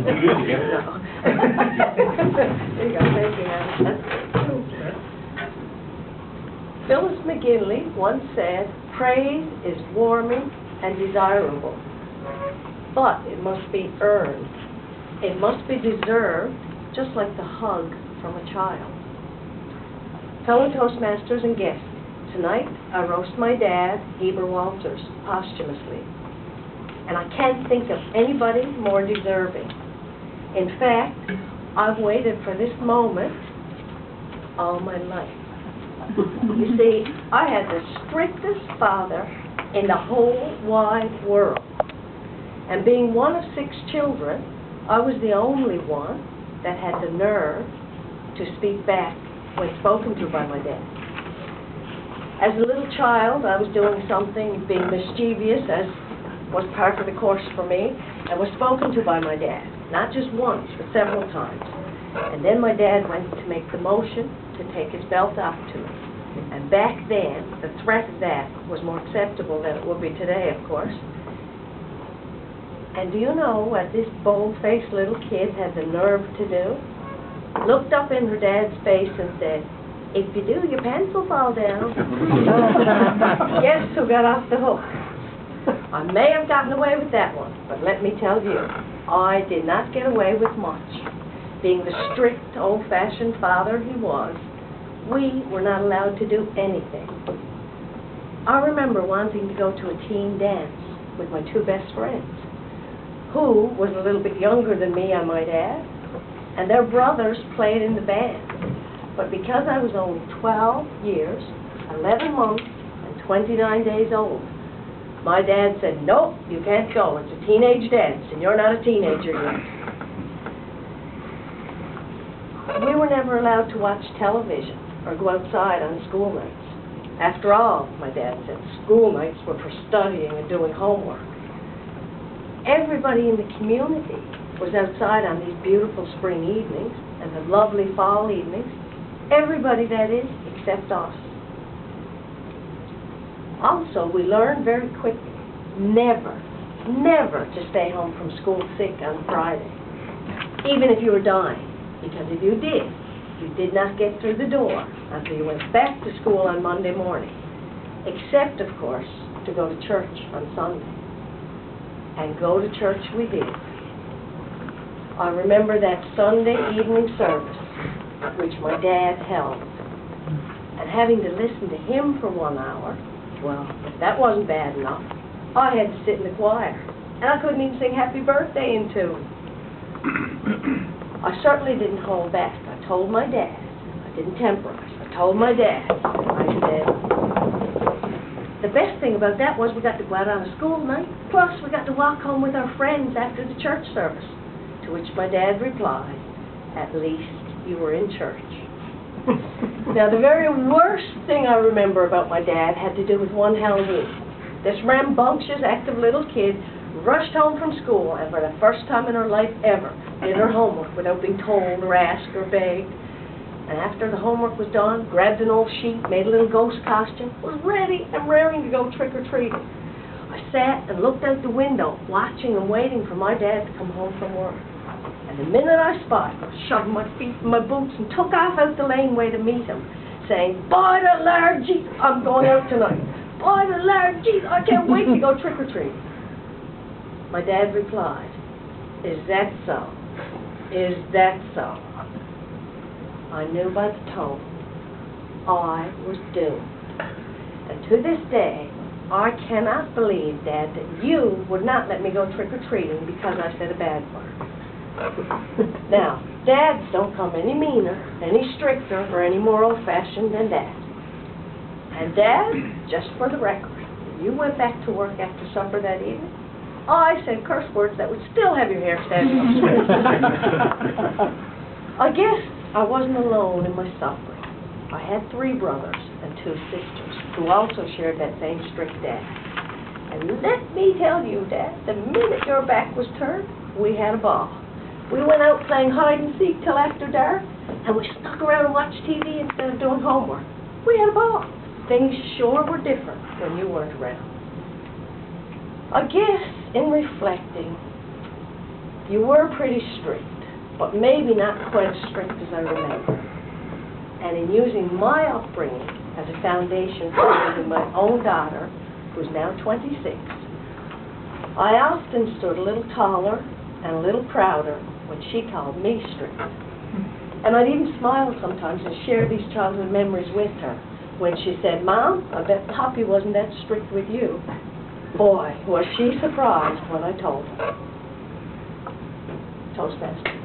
There you go, thank you, Hannah. Phyllis McGinley once said, "Praise is warming and desirable, but it must be earned. It must be deserved, just like the hug from a child." Fellow Toastmasters and guests, tonight I roast my dad, Heber Walters, posthumously. And I can't think of anybody more deserving. In fact, I've waited for this moment all my life. You see, I had the strictest father in the whole wide world. And being one of 6 children, I was the only one that had the nerve to speak back when spoken to by my dad. As a little child, I was doing something, being mischievous, as was part of the course for me, and was spoken to by my dad, not just once, but several times. And then my dad went to make the motion to take his belt off to me. And back then, the threat of that was more acceptable than it would be today, of course. And do you know what this bold-faced little kid had the nerve to do? Looked up in her dad's face and said, "If you do, your pants will fall down." Guess who got off the hook? I may have gotten away with that one, but let me tell you, I did not get away with much. Being the strict, old-fashioned father he was, we were not allowed to do anything. I remember wanting to go to a teen dance with my 2 best friends, who was a little bit younger than me, I might add, and their brothers played in the band. But because I was only 12 years, 11 months, and 29 days old, my dad said, "Nope, you can't go. It's a teenage dance, and you're not a teenager yet." We were never allowed to watch television or go outside on school nights. After all, my dad said, school nights were for studying and doing homework. Everybody in the community was outside on these beautiful spring evenings and the lovely fall evenings. Everybody, that is, except us. Also, we learned very quickly never to stay home from school sick on Friday, even if you were dying, because if you did not get through the door until you went back to school on Monday morning, except, of course, to go to church on Sunday. And go to church we did. I remember that Sunday evening service, which my dad held, and having to listen to him for 1 hour. Well, if that wasn't bad enough, I had to sit in the choir, and I couldn't even sing Happy Birthday in tune. I certainly didn't hold back. I told my dad. I didn't temporize. I told my dad. I said, the best thing about that was we got to go out on a school night, plus we got to walk home with our friends after the church service, to which my dad replied, "At least you were in church." Now, the very worst thing I remember about my dad had to do with one Halloween. This rambunctious, active little kid rushed home from school and for the first time in her life ever did her homework without being told or asked or begged. And after the homework was done, grabbed an old sheet, made a little ghost costume, was ready and raring to go trick-or-treating. I sat and looked out the window, watching and waiting for my dad to come home from work. And the minute I spotted him, I shoved my feet in my boots and took off out the laneway to meet him, saying, "By the Lord Jesus, I'm going out tonight. By the Lord Jesus, I can't wait to go trick-or-treating." My dad replied, "Is that so? Is that so?" I knew by the tone I was doomed. And to this day, I cannot believe, Dad, that you would not let me go trick-or-treating because I said a bad word. Now, dads don't come any meaner, any stricter, or any more old-fashioned than Dad. And Dad, just for the record, if you went back to work after supper that evening, I said curse words that would still have your hair standing up straight. I guess I wasn't alone in my suffering. I had 3 brothers and 2 sisters who also shared that same strict dad. And let me tell you, Dad, the minute your back was turned, we had a ball. We went out playing hide and seek till after dark, and we stuck around and watched TV instead of doing homework. We had a ball. Things sure were different when you weren't around. I guess, in reflecting, You were pretty strict, but maybe not quite as strict as I remember. And in using my upbringing as a foundation for raising my own daughter, who's now 26, I often stood a little taller and a little prouder when she called me strict. And I'd even smile sometimes and share these childhood memories with her when she said, "Mom, I bet Poppy wasn't that strict with you." Boy, was she surprised when I told her. Toastmaster.